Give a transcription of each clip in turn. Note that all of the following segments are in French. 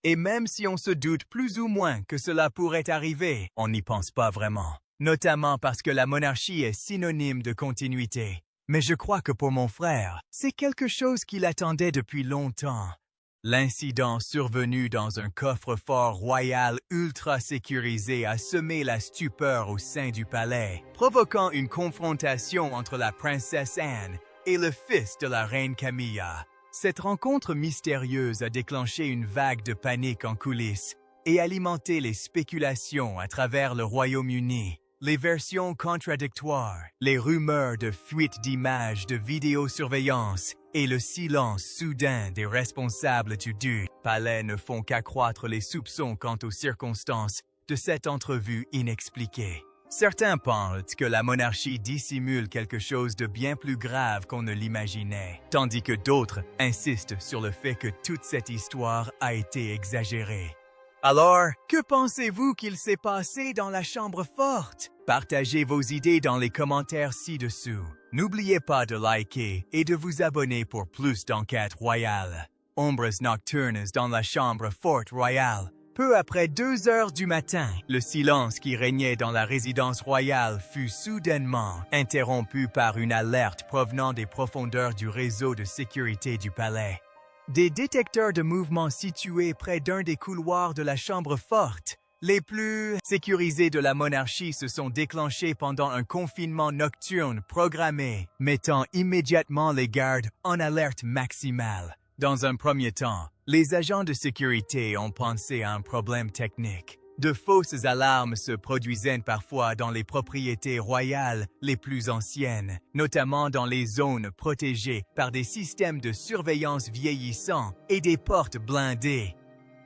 Et même si on se doute plus ou moins que cela pourrait arriver, on n'y pense pas vraiment. Notamment parce que la monarchie est synonyme de continuité. Mais je crois que pour mon frère, c'est quelque chose qu'il attendait depuis longtemps. L'incident survenu dans un coffre-fort royal ultra sécurisé a semé la stupeur au sein du palais, provoquant une confrontation entre la princesse Anne et le fils de la reine Camilla. Cette rencontre mystérieuse a déclenché une vague de panique en coulisses et alimenté les spéculations à travers le Royaume-Uni. Les versions contradictoires, les rumeurs de fuite d'images de vidéosurveillance et le silence soudain des responsables du palais ne font qu'accroître les soupçons quant aux circonstances de cette entrevue inexpliquée. Certains pensent que la monarchie dissimule quelque chose de bien plus grave qu'on ne l'imaginait, tandis que d'autres insistent sur le fait que toute cette histoire a été exagérée. Alors, que pensez-vous qu'il s'est passé dans la chambre forte? Partagez vos idées dans les commentaires ci-dessous. N'oubliez pas de liker et de vous abonner pour plus d'enquêtes royales. Ombres nocturnes dans la chambre forte royale. Peu après 2 heures du matin, le silence qui régnait dans la résidence royale fut soudainement interrompu par une alerte provenant des profondeurs du réseau de sécurité du palais. Des détecteurs de mouvement situés près d'un des couloirs de la chambre forte, les plus sécurisés de la monarchie, se sont déclenchés pendant un confinement nocturne programmé, mettant immédiatement les gardes en alerte maximale. Dans un premier temps, les agents de sécurité ont pensé à un problème technique. De fausses alarmes se produisaient parfois dans les propriétés royales les plus anciennes, notamment dans les zones protégées par des systèmes de surveillance vieillissants et des portes blindées.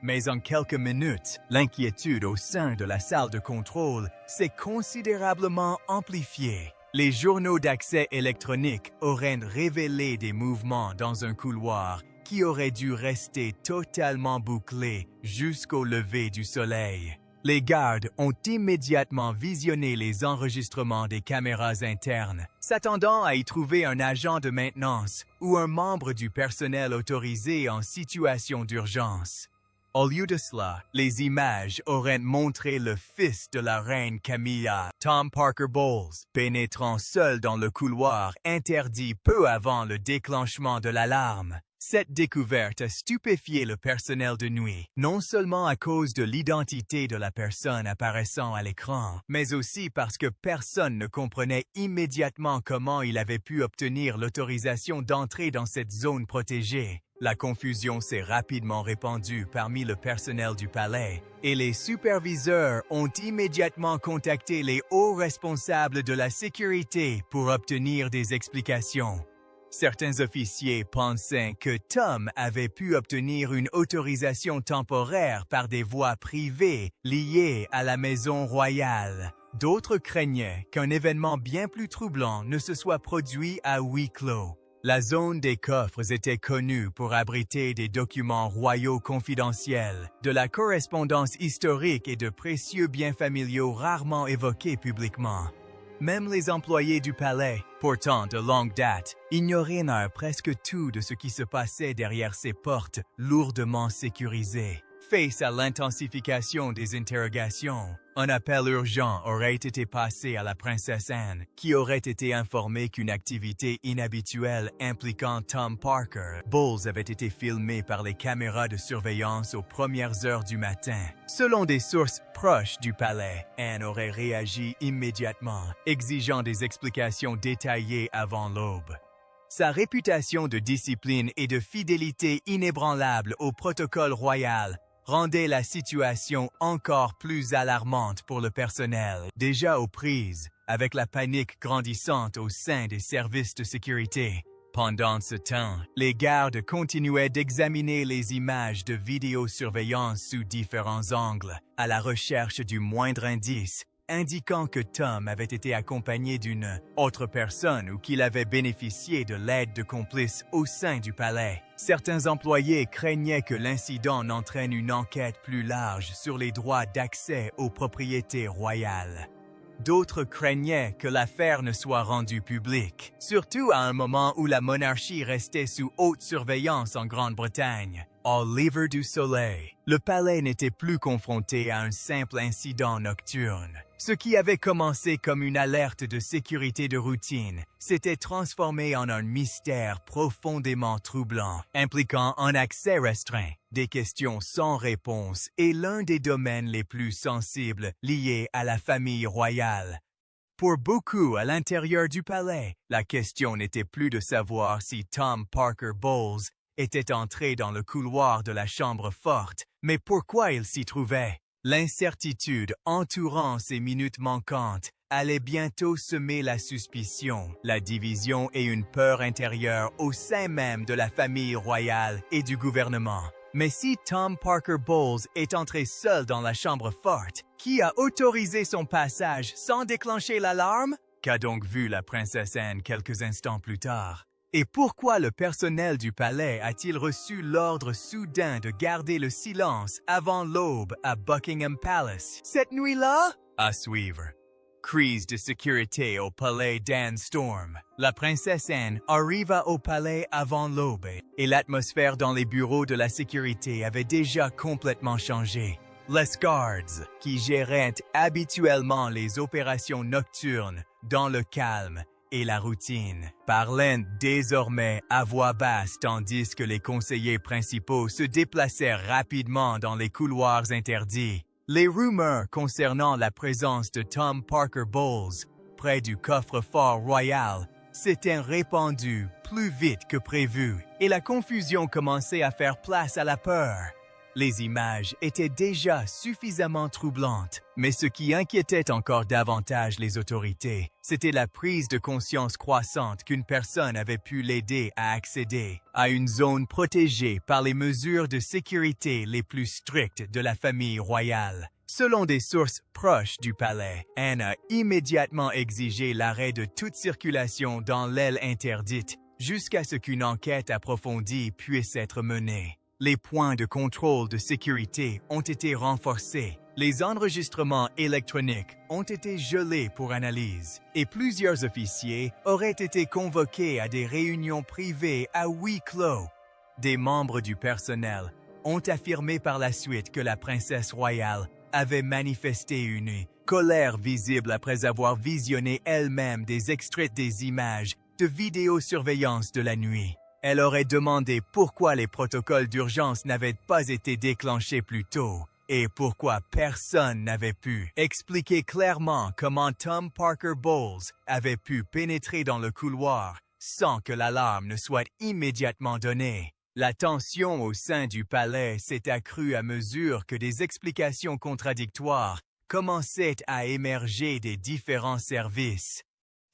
Mais en quelques minutes, l'inquiétude au sein de la salle de contrôle s'est considérablement amplifiée. Les journaux d'accès électronique auraient révélé des mouvements dans un couloir qui aurait dû rester totalement bouclé jusqu'au lever du soleil. Les gardes ont immédiatement visionné les enregistrements des caméras internes, s'attendant à y trouver un agent de maintenance ou un membre du personnel autorisé en situation d'urgence. Au lieu de cela, les images auraient montré le fils de la reine Camilla, Tom Parker Bowles, pénétrant seul dans le couloir interdit peu avant le déclenchement de l'alarme. Cette découverte a stupéfié le personnel de nuit, non seulement à cause de l'identité de la personne apparaissant à l'écran, mais aussi parce que personne ne comprenait immédiatement comment il avait pu obtenir l'autorisation d'entrer dans cette zone protégée. La confusion s'est rapidement répandue parmi le personnel du palais, et les superviseurs ont immédiatement contacté les hauts responsables de la sécurité pour obtenir des explications. Certains officiers pensaient que Tom avait pu obtenir une autorisation temporaire par des voies privées liées à la maison royale. D'autres craignaient qu'un événement bien plus troublant ne se soit produit à huis clos. La zone des coffres était connue pour abriter des documents royaux confidentiels, de la correspondance historique et de précieux biens familiaux rarement évoqués publiquement. Même les employés du palais, pourtant de longue date, ignoraient presque tout de ce qui se passait derrière ces portes lourdement sécurisées. Face à l'intensification des interrogations, un appel urgent aurait été passé à la princesse Anne, qui aurait été informée qu'une activité inhabituelle impliquant Tom Parker Bowles avait été filmée par les caméras de surveillance aux premières heures du matin. Selon des sources proches du palais, Anne aurait réagi immédiatement, exigeant des explications détaillées avant l'aube. Sa réputation de discipline et de fidélité inébranlable au protocole royal rendait la situation encore plus alarmante pour le personnel, déjà aux prises avec la panique grandissante au sein des services de sécurité. Pendant ce temps, les gardes continuaient d'examiner les images de vidéosurveillance sous différents angles, à la recherche du moindre indice indiquant que Tom avait été accompagné d'une autre personne ou qu'il avait bénéficié de l'aide de complices au sein du palais. Certains employés craignaient que l'incident n'entraîne une enquête plus large sur les droits d'accès aux propriétés royales. D'autres craignaient que l'affaire ne soit rendue publique, surtout à un moment où la monarchie restait sous haute surveillance en Grande-Bretagne. Oliver du Soleil. Le palais n'était plus confronté à un simple incident nocturne. Ce qui avait commencé comme une alerte de sécurité de routine s'était transformé en un mystère profondément troublant, impliquant un accès restreint, des questions sans réponse et l'un des domaines les plus sensibles liés à la famille royale. Pour beaucoup à l'intérieur du palais, la question n'était plus de savoir si Tom Parker Bowles était entré dans le couloir de la chambre forte, mais pourquoi il s'y trouvait. L'incertitude entourant ces minutes manquantes allait bientôt semer la suspicion, la division et une peur intérieure au sein même de la famille royale et du gouvernement. Mais si Tom Parker Bowles est entré seul dans la chambre forte, qui a autorisé son passage sans déclencher l'alarme? Qu'a donc vu la princesse Anne quelques instants plus tard? Et pourquoi le personnel du palais a-t-il reçu l'ordre soudain de garder le silence avant l'aube à Buckingham Palace? Cette nuit-là? À suivre. Crise de sécurité au palais d'Anne Storm. La princesse Anne arriva au palais avant l'aube et l'atmosphère dans les bureaux de la sécurité avait déjà complètement changé. Les guards, qui géraient habituellement les opérations nocturnes dans le calme et la routine, parlaient désormais à voix basse tandis que les conseillers principaux se déplaçaient rapidement dans les couloirs interdits. Les rumeurs concernant la présence de Tom Parker Bowles près du coffre-fort royal s'étaient répandues plus vite que prévu et la confusion commençait à faire place à la peur. Les images étaient déjà suffisamment troublantes, mais ce qui inquiétait encore davantage les autorités, c'était la prise de conscience croissante qu'une personne avait pu l'aider à accéder à une zone protégée par les mesures de sécurité les plus strictes de la famille royale. Selon des sources proches du palais, Anne a immédiatement exigé l'arrêt de toute circulation dans l'aile interdite jusqu'à ce qu'une enquête approfondie puisse être menée. Les points de contrôle de sécurité ont été renforcés, les enregistrements électroniques ont été gelés pour analyse, et plusieurs officiers auraient été convoqués à des réunions privées à huis clos. Des membres du personnel ont affirmé par la suite que la princesse royale avait manifesté une colère visible après avoir visionné elle-même des extraits des images de vidéosurveillance de la nuit. Elle aurait demandé pourquoi les protocoles d'urgence n'avaient pas été déclenchés plus tôt et pourquoi personne n'avait pu expliquer clairement comment Tom Parker Bowles avait pu pénétrer dans le couloir sans que l'alarme ne soit immédiatement donnée. La tension au sein du palais s'est accrue à mesure que des explications contradictoires commençaient à émerger des différents services.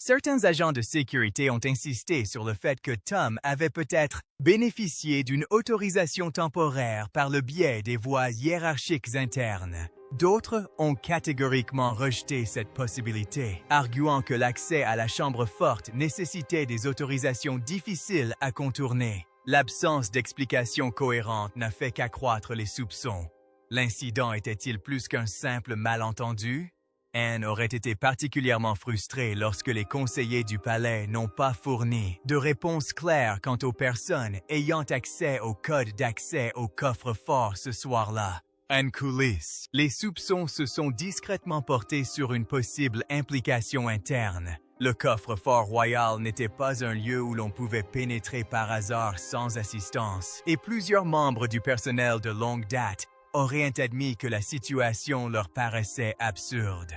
Certains agents de sécurité ont insisté sur le fait que Tom avait peut-être bénéficié d'une autorisation temporaire par le biais des voies hiérarchiques internes. D'autres ont catégoriquement rejeté cette possibilité, arguant que l'accès à la chambre forte nécessitait des autorisations difficiles à contourner. L'absence d'explication cohérente n'a fait qu'accroître les soupçons. L'incident était-il plus qu'un simple malentendu? Anne aurait été particulièrement frustrée lorsque les conseillers du palais n'ont pas fourni de réponse claire quant aux personnes ayant accès au code d'accès au coffre-fort ce soir-là. En coulisses, les soupçons se sont discrètement portés sur une possible implication interne. Le coffre-fort royal n'était pas un lieu où l'on pouvait pénétrer par hasard sans assistance, et plusieurs membres du personnel de longue date auraient admis que la situation leur paraissait absurde.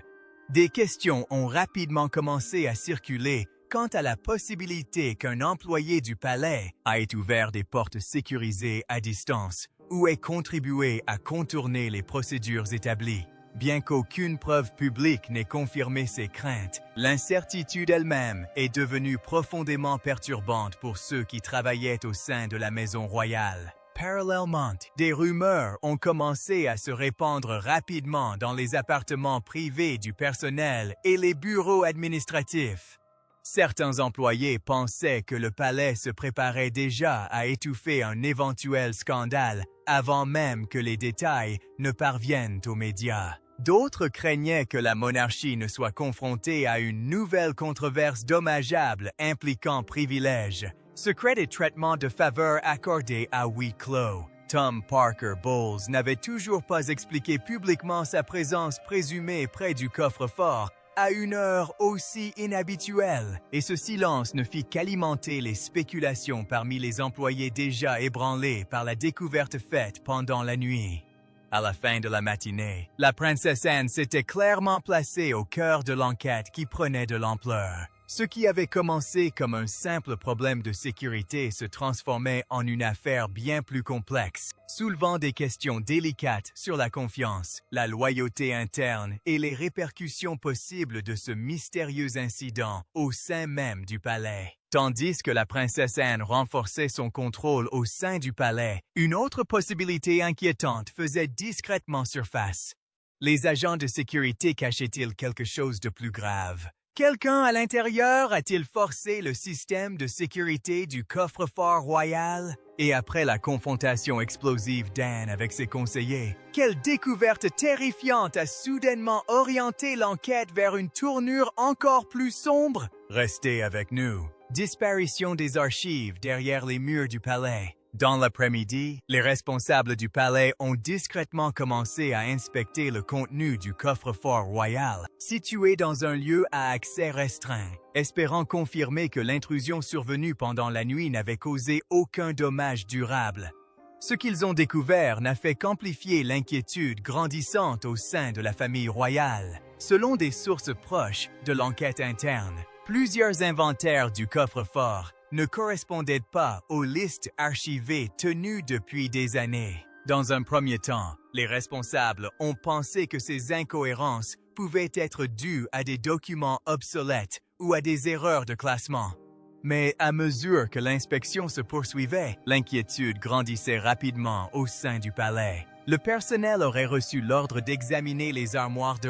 Des questions ont rapidement commencé à circuler quant à la possibilité qu'un employé du palais ait ouvert des portes sécurisées à distance ou ait contribué à contourner les procédures établies. Bien qu'aucune preuve publique n'ait confirmé ces craintes, l'incertitude elle-même est devenue profondément perturbante pour ceux qui travaillaient au sein de la maison royale. Parallèlement, des rumeurs ont commencé à se répandre rapidement dans les appartements privés du personnel et les bureaux administratifs. Certains employés pensaient que le palais se préparait déjà à étouffer un éventuel scandale avant même que les détails ne parviennent aux médias. D'autres craignaient que la monarchie ne soit confrontée à une nouvelle controverse dommageable impliquant privilèges, secrets et traitements de faveur accordés à huis clos, Tom Parker Bowles n'avait toujours pas expliqué publiquement sa présence présumée près du coffre-fort à une heure aussi inhabituelle, et ce silence ne fit qu'alimenter les spéculations parmi les employés déjà ébranlés par la découverte faite pendant la nuit. À la fin de la matinée, la princesse Anne s'était clairement placée au cœur de l'enquête qui prenait de l'ampleur. Ce qui avait commencé comme un simple problème de sécurité se transformait en une affaire bien plus complexe, soulevant des questions délicates sur la confiance, la loyauté interne et les répercussions possibles de ce mystérieux incident au sein même du palais. Tandis que la princesse Anne renforçait son contrôle au sein du palais, une autre possibilité inquiétante faisait discrètement surface. Les agents de sécurité cachaient-ils quelque chose de plus grave? Quelqu'un à l'intérieur a-t-il forcé le système de sécurité du coffre-fort royal? Et après la confrontation explosive d'Anne avec ses conseillers, quelle découverte terrifiante a soudainement orienté l'enquête vers une tournure encore plus sombre? Restez avec nous. Disparition des archives derrière les murs du palais. Dans l'après-midi, les responsables du palais ont discrètement commencé à inspecter le contenu du coffre-fort royal, situé dans un lieu à accès restreint, espérant confirmer que l'intrusion survenue pendant la nuit n'avait causé aucun dommage durable. Ce qu'ils ont découvert n'a fait qu'amplifier l'inquiétude grandissante au sein de la famille royale. Selon des sources proches de l'enquête interne, plusieurs inventaires du coffre-fort ne correspondaient pas aux listes archivées tenues depuis des années. Dans un premier temps, les responsables ont pensé que ces incohérences pouvaient être dues à des documents obsolètes ou à des erreurs de classement. Mais à mesure que l'inspection se poursuivait, l'inquiétude grandissait rapidement au sein du palais. Le personnel aurait reçu l'ordre d'examiner les armoires de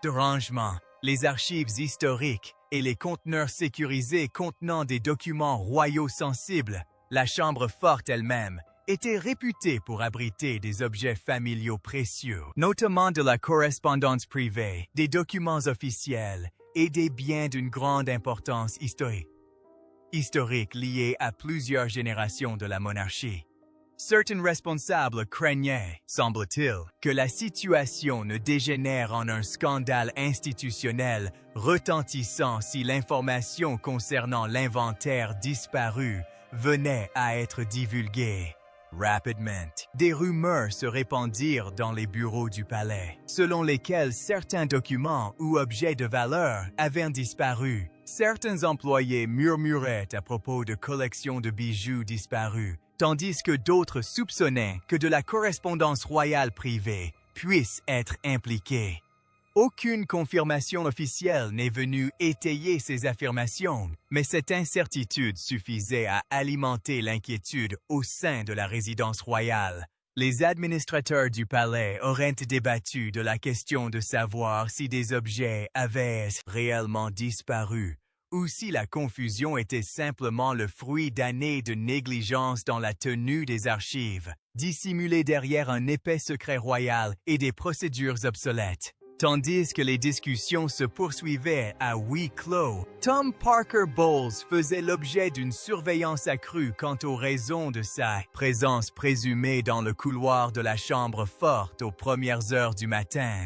rangement, les archives historiques et les conteneurs sécurisés contenant des documents royaux sensibles. La chambre forte elle-même était réputée pour abriter des objets familiaux précieux, notamment de la correspondance privée, des documents officiels et des biens d'une grande importance historique liés à plusieurs générations de la monarchie. Certains responsables craignaient, semble-t-il, que la situation ne dégénère en un scandale institutionnel retentissant si l'information concernant l'inventaire disparu venait à être divulguée. Rapidement, des rumeurs se répandirent dans les bureaux du palais, selon lesquelles certains documents ou objets de valeur avaient disparu. Certains employés murmuraient à propos de collections de bijoux disparus, tandis que d'autres soupçonnaient que de la correspondance royale privée puisse être impliquée. Aucune confirmation officielle n'est venue étayer ces affirmations, mais cette incertitude suffisait à alimenter l'inquiétude au sein de la résidence royale. Les administrateurs du palais auraient débattu de la question de savoir si des objets avaient réellement disparu, ou si la confusion était simplement le fruit d'années de négligence dans la tenue des archives, dissimulées derrière un épais secret royal et des procédures obsolètes. Tandis que les discussions se poursuivaient à huis clos, Tom Parker Bowles faisait l'objet d'une surveillance accrue quant aux raisons de sa présence présumée dans le couloir de la chambre forte aux premières heures du matin.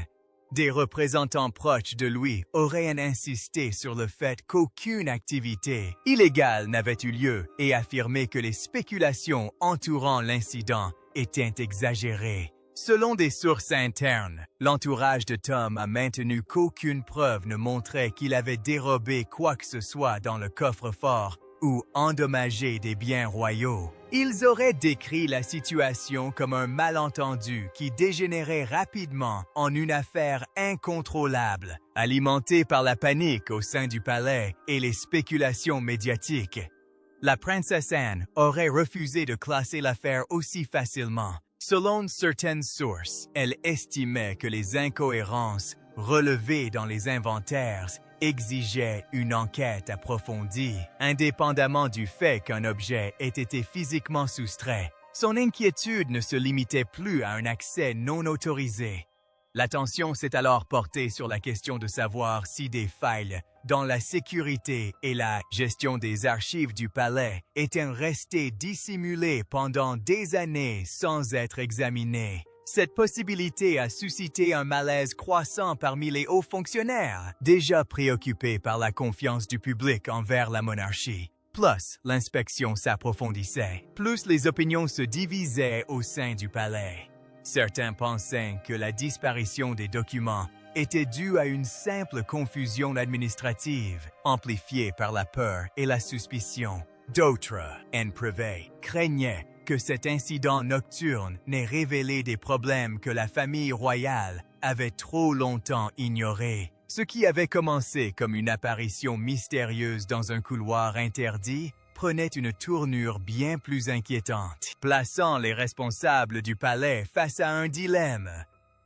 Des représentants proches de lui auraient insisté sur le fait qu'aucune activité illégale n'avait eu lieu et affirmé que les spéculations entourant l'incident étaient exagérées. Selon des sources internes, l'entourage de Tom a maintenu qu'aucune preuve ne montrait qu'il avait dérobé quoi que ce soit dans le coffre-fort ou endommagé des biens royaux. Ils auraient décrit la situation comme un malentendu qui dégénérait rapidement en une affaire incontrôlable, alimentée par la panique au sein du palais et les spéculations médiatiques. La princesse Anne aurait refusé de classer l'affaire aussi facilement. Selon certaines sources, elle estimait que les incohérences relevées dans les inventaires exigeaient une enquête approfondie, indépendamment du fait qu'un objet ait été physiquement soustrait. Son inquiétude ne se limitait plus à un accès non autorisé. L'attention s'est alors portée sur la question de savoir si des failles dans la sécurité et la gestion des archives du palais étaient restées dissimulées pendant des années sans être examinées. Cette possibilité a suscité un malaise croissant parmi les hauts fonctionnaires, déjà préoccupés par la confiance du public envers la monarchie. Plus l'inspection s'approfondissait, plus les opinions se divisaient au sein du palais. Certains pensaient que la disparition des documents était due à une simple confusion administrative, amplifiée par la peur et la suspicion. D'autres, en privé, craignaient que cet incident nocturne n'ait révélé des problèmes que la famille royale avait trop longtemps ignorés. Ce qui avait commencé comme une apparition mystérieuse dans un couloir interdit prenait une tournure bien plus inquiétante, plaçant les responsables du palais face à un dilemme.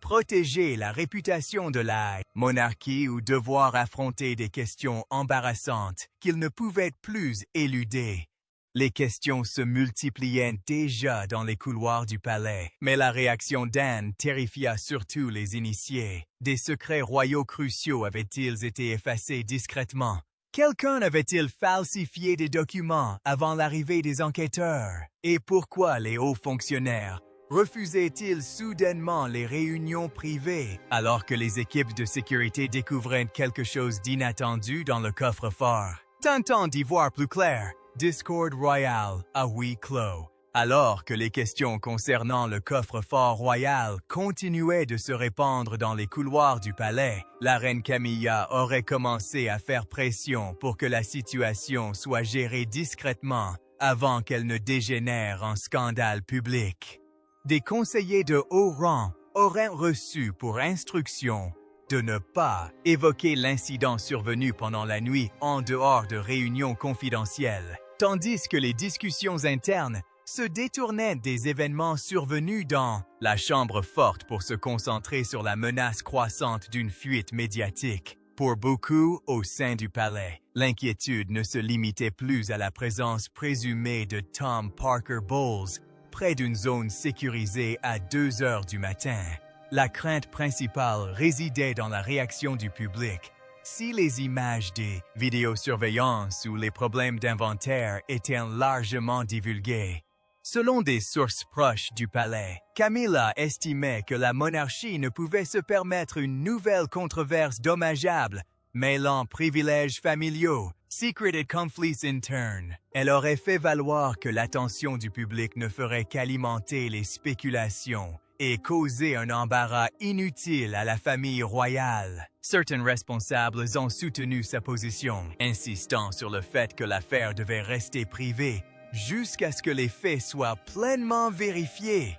Protéger la réputation de la monarchie ou devoir affronter des questions embarrassantes qu'ils ne pouvaient plus éluder. Les questions se multipliaient déjà dans les couloirs du palais, mais la réaction d'Anne terrifia surtout les initiés. Des secrets royaux cruciaux avaient-ils été effacés discrètement? Quelqu'un avait-il falsifié des documents avant l'arrivée des enquêteurs? Et pourquoi les hauts fonctionnaires refusaient-ils soudainement les réunions privées alors que les équipes de sécurité découvraient quelque chose d'inattendu dans le coffre-fort? Tentant d'y voir plus clair, discorde royal à huis clos. Alors que les questions concernant le coffre-fort royal continuaient de se répandre dans les couloirs du palais, la reine Camilla aurait commencé à faire pression pour que la situation soit gérée discrètement avant qu'elle ne dégénère en scandale public. Des conseillers de haut rang auraient reçu pour instruction de ne pas évoquer l'incident survenu pendant la nuit en dehors de réunions confidentielles, tandis que les discussions internes se détournaient des événements survenus dans la chambre forte pour se concentrer sur la menace croissante d'une fuite médiatique. Pour beaucoup au sein du palais, l'inquiétude ne se limitait plus à la présence présumée de Tom Parker Bowles près d'une zone sécurisée à 2 heures du matin. La crainte principale résidait dans la réaction du public. Si les images des vidéosurveillance ou les problèmes d'inventaire étaient largement divulgués. Selon des sources proches du palais, Camilla estimait que la monarchie ne pouvait se permettre une nouvelle controverse dommageable, mêlant privilèges familiaux, secret et conflits internes. Elle aurait fait valoir que l'attention du public ne ferait qu'alimenter les spéculations et causer un embarras inutile à la famille royale. Certains responsables ont soutenu sa position, insistant sur le fait que l'affaire devait rester privée jusqu'à ce que les faits soient pleinement vérifiés.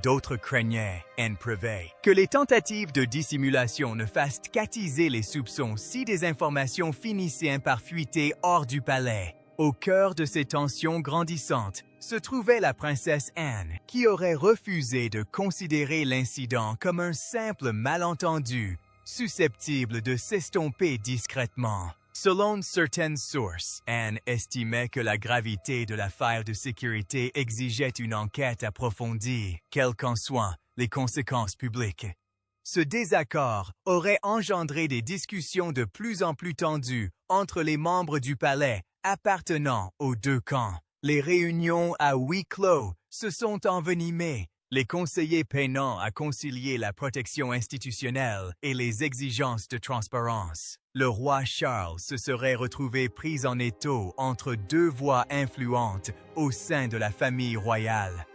D'autres craignaient, en privé, que les tentatives de dissimulation ne fassent qu'attiser les soupçons si des informations finissaient par fuiter hors du palais. Au cœur de ces tensions grandissantes se trouvait la princesse Anne, qui aurait refusé de considérer l'incident comme un simple malentendu, susceptible de s'estomper discrètement. Selon certaines sources, Anne estimait que la gravité de l'affaire de sécurité exigeait une enquête approfondie, quelles qu'en soient les conséquences publiques. Ce désaccord aurait engendré des discussions de plus en plus tendues entre les membres du palais appartenant aux deux camps. Les réunions à huis clos se sont envenimées, les conseillers peinant à concilier la protection institutionnelle et les exigences de transparence. Le roi Charles se serait retrouvé pris en étau entre deux voix influentes au sein de la famille royale.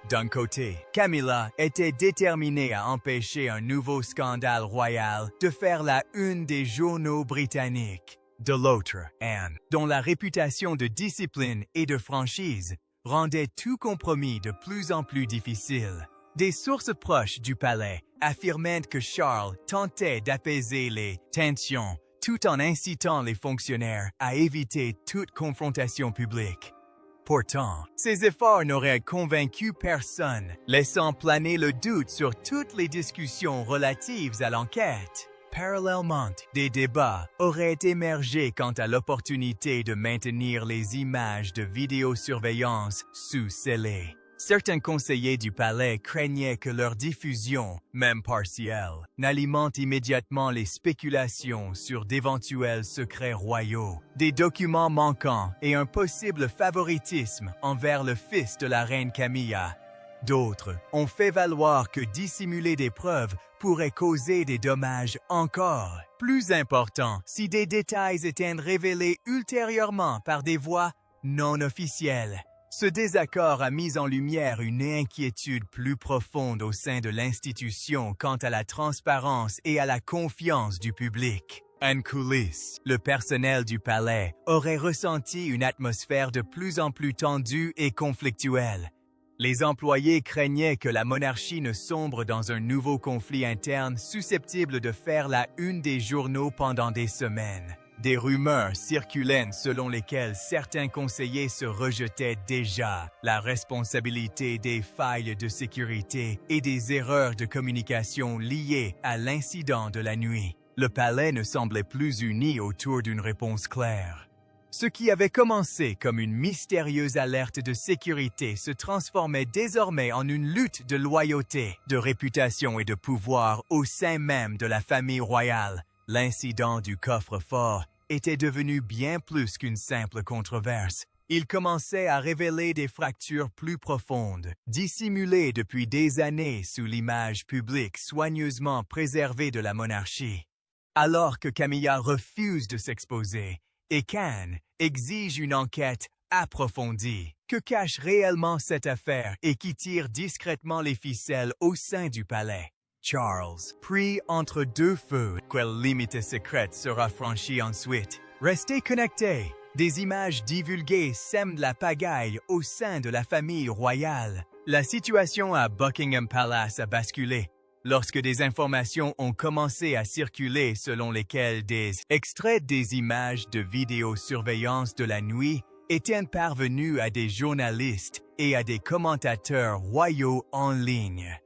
D'un côté, Camilla était déterminée à empêcher un nouveau scandale royal de faire la une des journaux britanniques. De l'autre, Anne, dont la réputation de discipline et de franchise rendait tout compromis de plus en plus difficile. Des sources proches du palais affirmaient que Charles tentait d'apaiser les tensions tout en incitant les fonctionnaires à éviter toute confrontation publique. Pourtant, ces efforts n'auraient convaincu personne, laissant planer le doute sur toutes les discussions relatives à l'enquête. Parallèlement, des débats auraient émergé quant à l'opportunité de maintenir les images de vidéosurveillance sous scellé. Certains conseillers du palais craignaient que leur diffusion, même partielle, n'alimente immédiatement les spéculations sur d'éventuels secrets royaux, des documents manquants et un possible favoritisme envers le fils de la reine Camilla. D'autres ont fait valoir que dissimuler des preuves pourrait causer des dommages encore plus importants si des détails étaient révélés ultérieurement par des voies non officielles. Ce désaccord a mis en lumière une inquiétude plus profonde au sein de l'institution quant à la transparence et à la confiance du public. En coulisses, le personnel du palais aurait ressenti une atmosphère de plus en plus tendue et conflictuelle. Les employés craignaient que la monarchie ne sombre dans un nouveau conflit interne susceptible de faire la une des journaux pendant des semaines. Des rumeurs circulaient selon lesquelles certains conseillers se rejetaient déjà la responsabilité des failles de sécurité et des erreurs de communication liées à l'incident de la nuit. Le palais ne semblait plus uni autour d'une réponse claire. Ce qui avait commencé comme une mystérieuse alerte de sécurité se transformait désormais en une lutte de loyauté, de réputation et de pouvoir au sein même de la famille royale. L'incident du coffre-fort était devenu bien plus qu'une simple controverse. Il commençait à révéler des fractures plus profondes, dissimulées depuis des années sous l'image publique soigneusement préservée de la monarchie. Alors que Camilla refuse de s'exposer et qu'Anne exige une enquête approfondie, que cache réellement cette affaire et qui tire discrètement les ficelles au sein du palais? Charles, pris entre deux feux, quelle limite secrète sera franchie ensuite? Restez connectés. Des images divulguées sèment la pagaille au sein de la famille royale. La situation à Buckingham Palace a basculé lorsque des informations ont commencé à circuler selon lesquelles des extraits des images de vidéosurveillance de la nuit étaient parvenus à des journalistes et à des commentateurs royaux en ligne.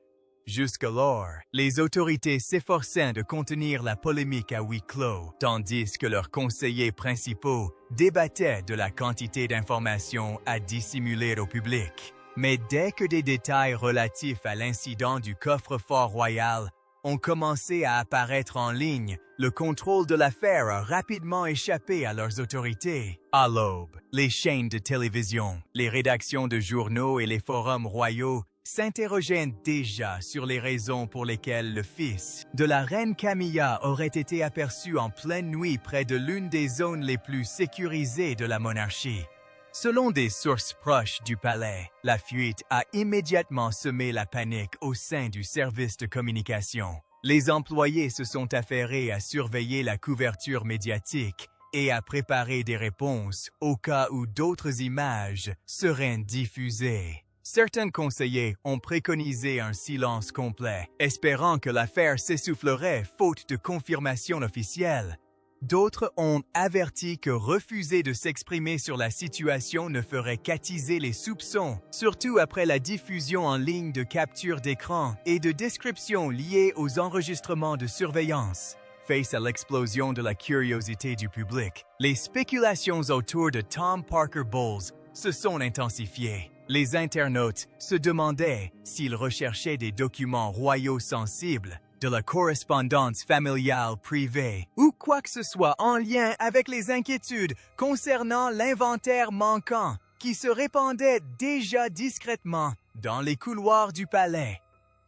Jusqu'alors, les autorités s'efforçaient de contenir la polémique à huis clos, tandis que leurs conseillers principaux débattaient de la quantité d'informations à dissimuler au public. Mais dès que des détails relatifs à l'incident du coffre-fort royal ont commencé à apparaître en ligne, le contrôle de l'affaire a rapidement échappé à leurs autorités. À l'aube, les chaînes de télévision, les rédactions de journaux et les forums royaux s'interrogeaient déjà sur les raisons pour lesquelles le fils de la reine Camilla aurait été aperçu en pleine nuit près de l'une des zones les plus sécurisées de la monarchie. Selon des sources proches du palais, la fuite a immédiatement semé la panique au sein du service de communication. Les employés se sont affairés à surveiller la couverture médiatique et à préparer des réponses au cas où d'autres images seraient diffusées. Certains conseillers ont préconisé un silence complet, espérant que l'affaire s'essoufflerait faute de confirmation officielle. D'autres ont averti que refuser de s'exprimer sur la situation ne ferait qu'attiser les soupçons, surtout après la diffusion en ligne de captures d'écran et de descriptions liées aux enregistrements de surveillance. Face à l'explosion de la curiosité du public, les spéculations autour de Tom Parker Bowles se sont intensifiées. Les internautes se demandaient s'ils recherchaient des documents royaux sensibles, de la correspondance familiale privée ou quoi que ce soit en lien avec les inquiétudes concernant l'inventaire manquant qui se répandait déjà discrètement dans les couloirs du palais.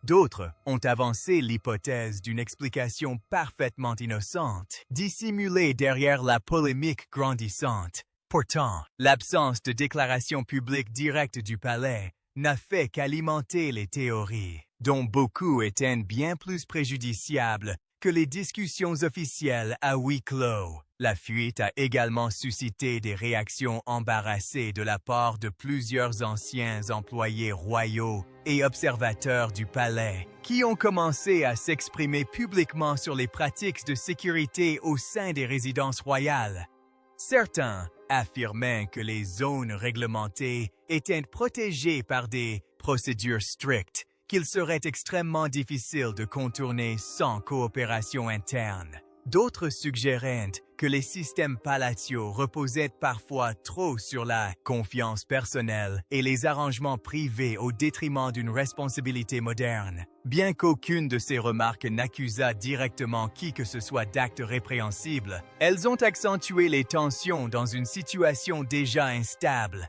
D'autres ont avancé l'hypothèse d'une explication parfaitement innocente, dissimulée derrière la polémique grandissante. Pourtant, l'absence de déclaration publique directe du palais n'a fait qu'alimenter les théories, dont beaucoup étaient bien plus préjudiciables que les discussions officielles à huis clos. La fuite a également suscité des réactions embarrassées de la part de plusieurs anciens employés royaux et observateurs du palais, qui ont commencé à s'exprimer publiquement sur les pratiques de sécurité au sein des résidences royales. Certains affirmaient que les zones réglementées étaient protégées par des procédures strictes qu'il serait extrêmement difficile de contourner sans coopération interne. D'autres suggéraient que les systèmes palatiaux reposaient parfois trop sur la confiance personnelle et les arrangements privés au détriment d'une responsabilité moderne. Bien qu'aucune de ces remarques n'accusât directement qui que ce soit d'actes répréhensibles, elles ont accentué les tensions dans une situation déjà instable.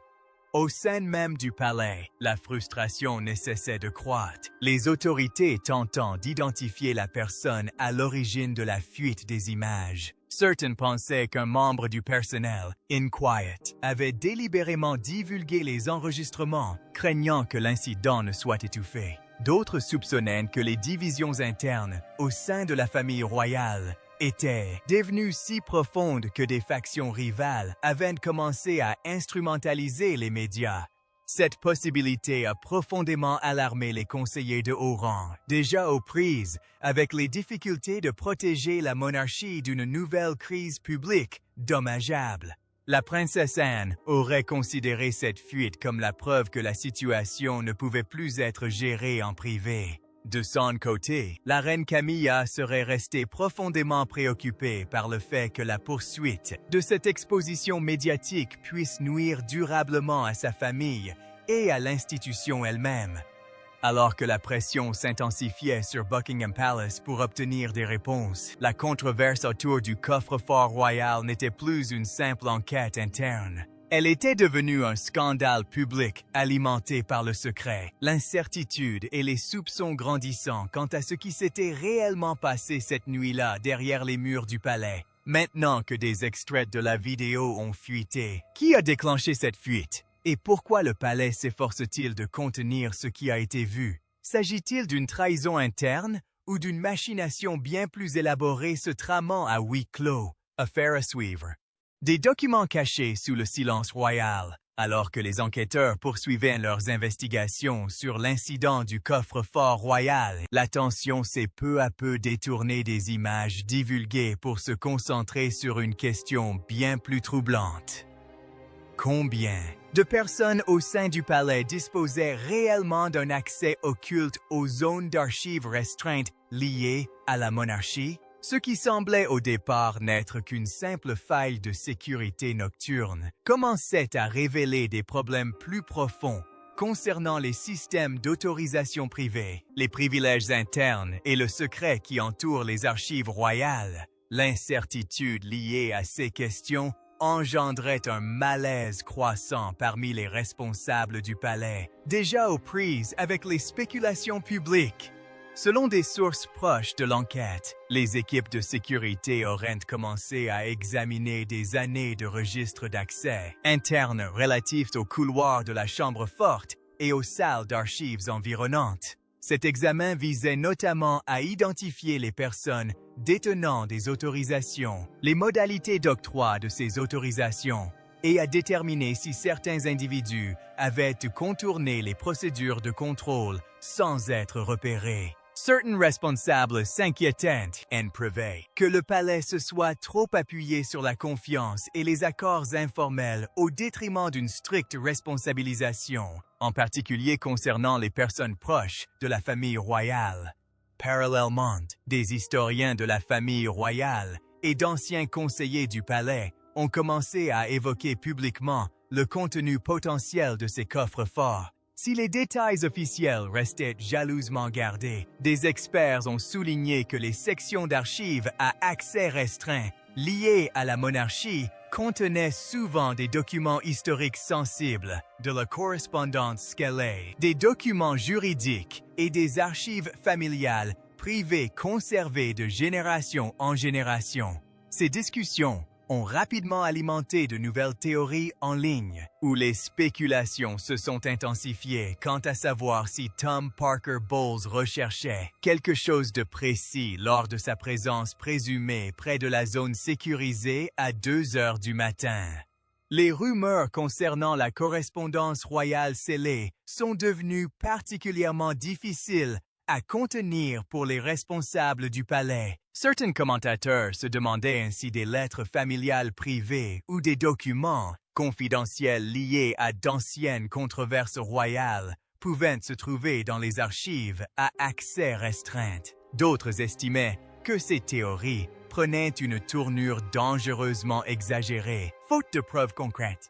Au sein même du palais, la frustration ne cessait de croître, les autorités tentant d'identifier la personne à l'origine de la fuite des images. Certains pensaient qu'un membre du personnel, Inquiet, avait délibérément divulgué les enregistrements, craignant que l'incident ne soit étouffé. D'autres soupçonnaient que les divisions internes au sein de la famille royale étaient devenues si profondes que des factions rivales avaient commencé à instrumentaliser les médias. Cette possibilité a profondément alarmé les conseillers de haut rang, déjà aux prises avec les difficultés de protéger la monarchie d'une nouvelle crise publique dommageable. La princesse Anne aurait considéré cette fuite comme la preuve que la situation ne pouvait plus être gérée en privé. De son côté, la reine Camilla serait restée profondément préoccupée par le fait que la poursuite de cette exposition médiatique puisse nuire durablement à sa famille et à l'institution elle-même. Alors que la pression s'intensifiait sur Buckingham Palace pour obtenir des réponses, la controverse autour du coffre-fort royal n'était plus une simple enquête interne. Elle était devenue un scandale public alimenté par le secret, l'incertitude et les soupçons grandissants quant à ce qui s'était réellement passé cette nuit-là derrière les murs du palais. Maintenant que des extraits de la vidéo ont fuité, qui a déclenché cette fuite? Et pourquoi le palais s'efforce-t-il de contenir ce qui a été vu? S'agit-il d'une trahison interne ou d'une machination bien plus élaborée se tramant à huis clos? Affaire à suivre. Des documents cachés sous le silence royal. Alors que les enquêteurs poursuivaient leurs investigations sur l'incident du coffre-fort royal, l'attention s'est peu à peu détournée des images divulguées pour se concentrer sur une question bien plus troublante. Combien de personnes au sein du palais disposaient réellement d'un accès occulte aux zones d'archives restreintes liées à la monarchie? Ce qui semblait au départ n'être qu'une simple faille de sécurité nocturne commençait à révéler des problèmes plus profonds concernant les systèmes d'autorisation privée, les privilèges internes et le secret qui entoure les archives royales. L'incertitude liée à ces questions engendrait un malaise croissant parmi les responsables du palais, déjà aux prises avec les spéculations publiques. Selon des sources proches de l'enquête, les équipes de sécurité auraient commencé à examiner des années de registres d'accès internes relatifs aux couloirs de la chambre forte et aux salles d'archives environnantes. Cet examen visait notamment à identifier les personnes détenant des autorisations, les modalités d'octroi de ces autorisations, et à déterminer si certains individus avaient contourné les procédures de contrôle sans être repérés. Certains responsables s'inquiétaient, en privé, que le palais se soit trop appuyé sur la confiance et les accords informels au détriment d'une stricte responsabilisation, en particulier concernant les personnes proches de la famille royale. Parallèlement, des historiens de la famille royale et d'anciens conseillers du palais ont commencé à évoquer publiquement le contenu potentiel de ces coffres-forts. Si les détails officiels restaient jalousement gardés, des experts ont souligné que les sections d'archives à accès restreint liées à la monarchie contenaient souvent des documents historiques sensibles, de la correspondance scellée, des documents juridiques et des archives familiales privées conservées de génération en génération. Ces discussions ont rapidement alimenté de nouvelles théories en ligne, où les spéculations se sont intensifiées quant à savoir si Tom Parker Bowles recherchait quelque chose de précis lors de sa présence présumée près de la zone sécurisée à 2 heures du matin. Les rumeurs concernant la correspondance royale scellée sont devenues particulièrement difficiles à contenir pour les responsables du palais. Certains commentateurs se demandaient ainsi des lettres familiales privées ou des documents confidentiels liés à d'anciennes controverses royales pouvaient se trouver dans les archives à accès restreint. D'autres estimaient que ces théories prenait une tournure dangereusement exagérée, faute de preuves concrètes.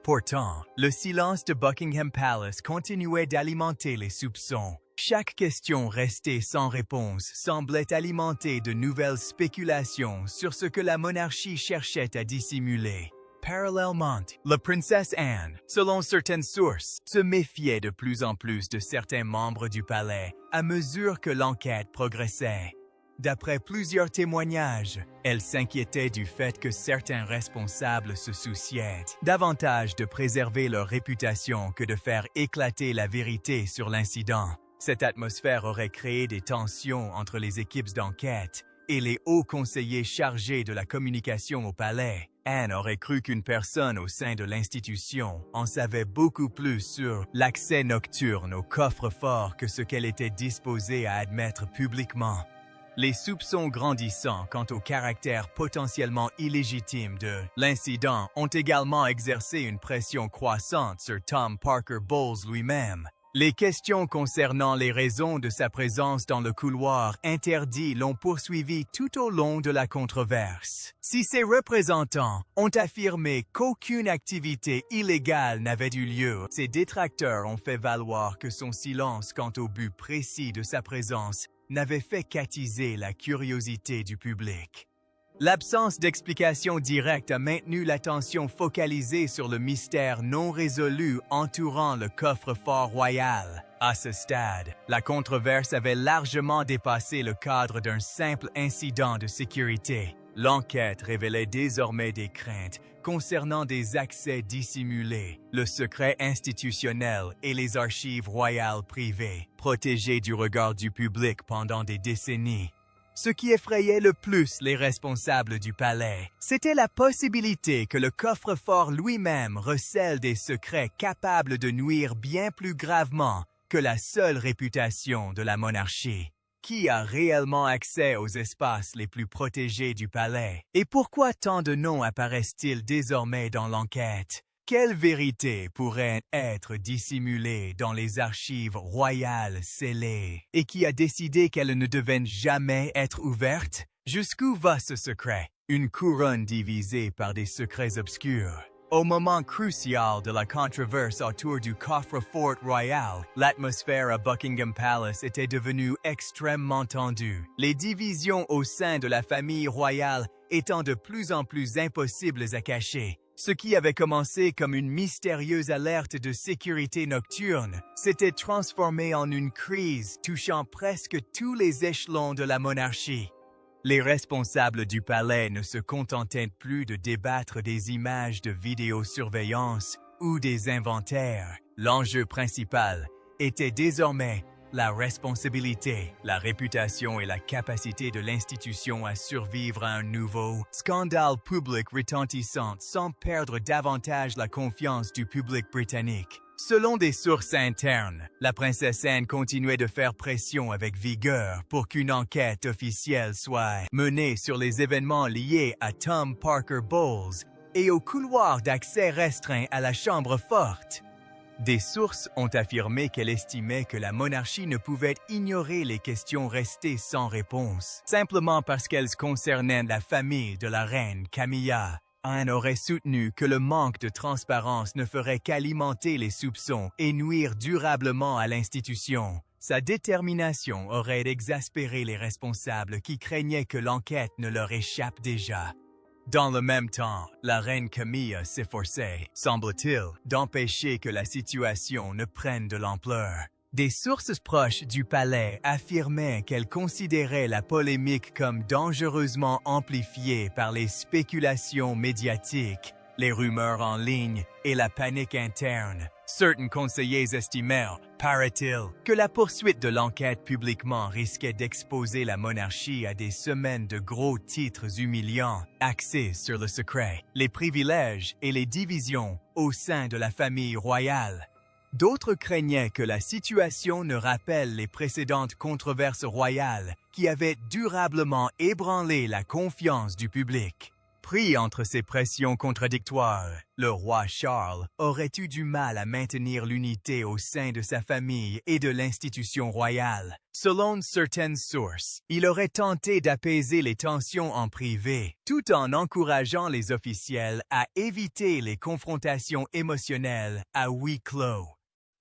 Pourtant, le silence de Buckingham Palace continuait d'alimenter les soupçons. Chaque question restée sans réponse semblait alimenter de nouvelles spéculations sur ce que la monarchie cherchait à dissimuler. Parallèlement, la princesse Anne, selon certaines sources, se méfiait de plus en plus de certains membres du palais à mesure que l'enquête progressait. D'après plusieurs témoignages, elle s'inquiétait du fait que certains responsables se souciaient davantage de préserver leur réputation que de faire éclater la vérité sur l'incident. Cette atmosphère aurait créé des tensions entre les équipes d'enquête et les hauts conseillers chargés de la communication au palais. Anne aurait cru qu'une personne au sein de l'institution en savait beaucoup plus sur l'accès nocturne au coffre-fort que ce qu'elle était disposée à admettre publiquement. Les soupçons grandissants quant au caractère potentiellement illégitime de l'incident ont également exercé une pression croissante sur Tom Parker Bowles lui-même. Les questions concernant les raisons de sa présence dans le couloir interdit l'ont poursuivi tout au long de la controverse. Si ses représentants ont affirmé qu'aucune activité illégale n'avait eu lieu, ses détracteurs ont fait valoir que son silence quant au but précis de sa présence n'avait fait qu'attiser la curiosité du public. L'absence d'explication directe a maintenu l'attention focalisée sur le mystère non résolu entourant le coffre-fort royal. À ce stade, la controverse avait largement dépassé le cadre d'un simple incident de sécurité. L'enquête révélait désormais des craintes concernant des accès dissimulés, le secret institutionnel et les archives royales privées, protégées du regard du public pendant des décennies. Ce qui effrayait le plus les responsables du palais, c'était la possibilité que le coffre-fort lui-même recèle des secrets capables de nuire bien plus gravement que la seule réputation de la monarchie. Qui a réellement accès aux espaces les plus protégés du palais? Et pourquoi tant de noms apparaissent-ils désormais dans l'enquête? Quelle vérité pourrait être dissimulée dans les archives royales scellées et qui a décidé qu'elles ne devaient jamais être ouvertes? Jusqu'où va ce secret? Une couronne divisée par des secrets obscurs. Au moment crucial de la controverse autour du coffre-fort royal, l'atmosphère à Buckingham Palace était devenue extrêmement tendue. Les divisions au sein de la famille royale étant de plus en plus impossibles à cacher. Ce qui avait commencé comme une mystérieuse alerte de sécurité nocturne s'était transformé en une crise touchant presque tous les échelons de la monarchie. Les responsables du palais ne se contentaient plus de débattre des images de vidéosurveillance ou des inventaires. L'enjeu principal était désormais la responsabilité, la réputation et la capacité de l'institution à survivre à un nouveau scandale public retentissant sans perdre davantage la confiance du public britannique. Selon des sources internes, la princesse Anne continuait de faire pression avec vigueur pour qu'une enquête officielle soit menée sur les événements liés à Tom Parker Bowles et au couloir d'accès restreint à la chambre forte. Des sources ont affirmé qu'elle estimait que la monarchie ne pouvait ignorer les questions restées sans réponse, simplement parce qu'elles concernaient la famille de la reine Camilla. Anne aurait soutenu que le manque de transparence ne ferait qu'alimenter les soupçons et nuire durablement à l'institution. Sa détermination aurait exaspéré les responsables qui craignaient que l'enquête ne leur échappe déjà. Dans le même temps, la reine Camilla s'efforçait, semble-t-il, d'empêcher que la situation ne prenne de l'ampleur. Des sources proches du palais affirmaient qu'elle considérait la polémique comme dangereusement amplifiée par les spéculations médiatiques, les rumeurs en ligne et la panique interne. Certains conseillers estimèrent, paraît-il, que la poursuite de l'enquête publiquement risquait d'exposer la monarchie à des semaines de gros titres humiliants, axés sur le secret, les privilèges et les divisions au sein de la famille royale. D'autres craignaient que la situation ne rappelle les précédentes controverses royales qui avaient durablement ébranlé la confiance du public. Pris entre ces pressions contradictoires, le roi Charles aurait eu du mal à maintenir l'unité au sein de sa famille et de l'institution royale. Selon certaines sources, il aurait tenté d'apaiser les tensions en privé, tout en encourageant les officiels à éviter les confrontations émotionnelles à huis clos.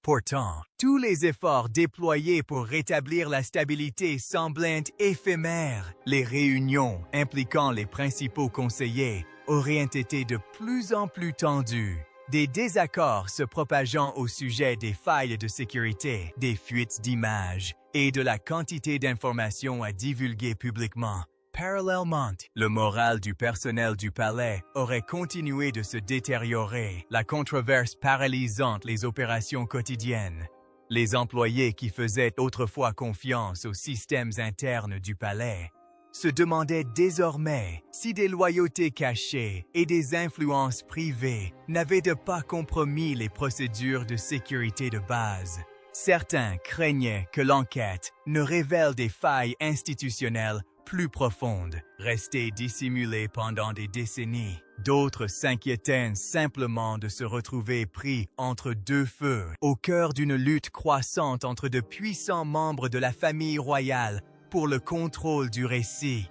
Pourtant, tous les efforts déployés pour rétablir la stabilité semblaient éphémères. Les réunions impliquant les principaux conseillers auraient été de plus en plus tendues. Des désaccords se propageant au sujet des failles de sécurité, des fuites d'images et de la quantité d'informations à divulguer publiquement. Parallèlement, le moral du personnel du palais aurait continué de se détériorer, la controverse paralysant les opérations quotidiennes. Les employés qui faisaient autrefois confiance aux systèmes internes du palais se demandaient désormais si des loyautés cachées et des influences privées n'avaient pas compromis les procédures de sécurité de base. Certains craignaient que l'enquête ne révèle des failles institutionnelles plus profondes, restées dissimulées pendant des décennies. D'autres s'inquiétaient simplement de se retrouver pris entre deux feux, au cœur d'une lutte croissante entre de puissants membres de la famille royale pour le contrôle du récit.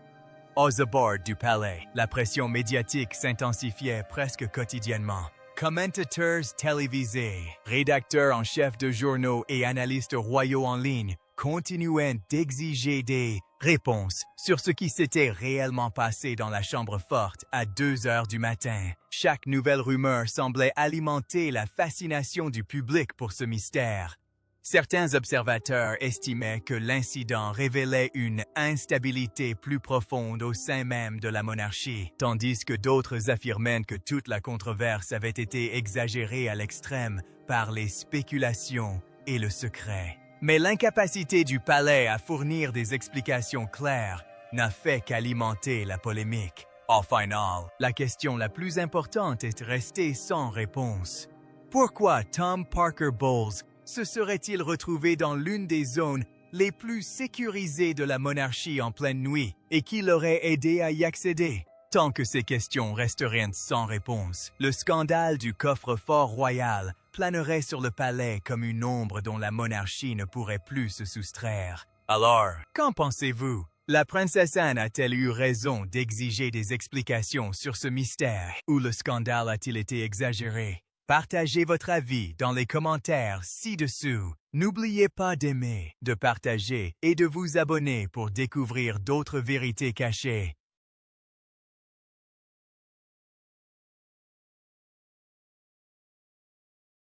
Aux abords du palais, la pression médiatique s'intensifiait presque quotidiennement. Commentateurs télévisés, rédacteurs en chef de journaux et analystes royaux en ligne continuaient d'exiger des réponses sur ce qui s'était réellement passé dans la chambre forte à 2 heures du matin. Chaque nouvelle rumeur semblait alimenter la fascination du public pour ce mystère. Certains observateurs estimaient que l'incident révélait une instabilité plus profonde au sein même de la monarchie, tandis que d'autres affirmaient que toute la controverse avait été exagérée à l'extrême par les spéculations et le secret. Mais l'incapacité du palais à fournir des explications claires n'a fait qu'alimenter la polémique. Au final, la question la plus importante est restée sans réponse. Pourquoi Tom Parker Bowles se serait-il retrouvé dans l'une des zones les plus sécurisées de la monarchie en pleine nuit et qui l'aurait aidé à y accéder? Tant que ces questions resteraient sans réponse, le scandale du coffre-fort royal planerait sur le palais comme une ombre dont la monarchie ne pourrait plus se soustraire. Alors, qu'en pensez-vous? La princesse Anne a-t-elle eu raison d'exiger des explications sur ce mystère ou le scandale a-t-il été exagéré? Partagez votre avis dans les commentaires ci-dessous. N'oubliez pas d'aimer, de partager et de vous abonner pour découvrir d'autres vérités cachées.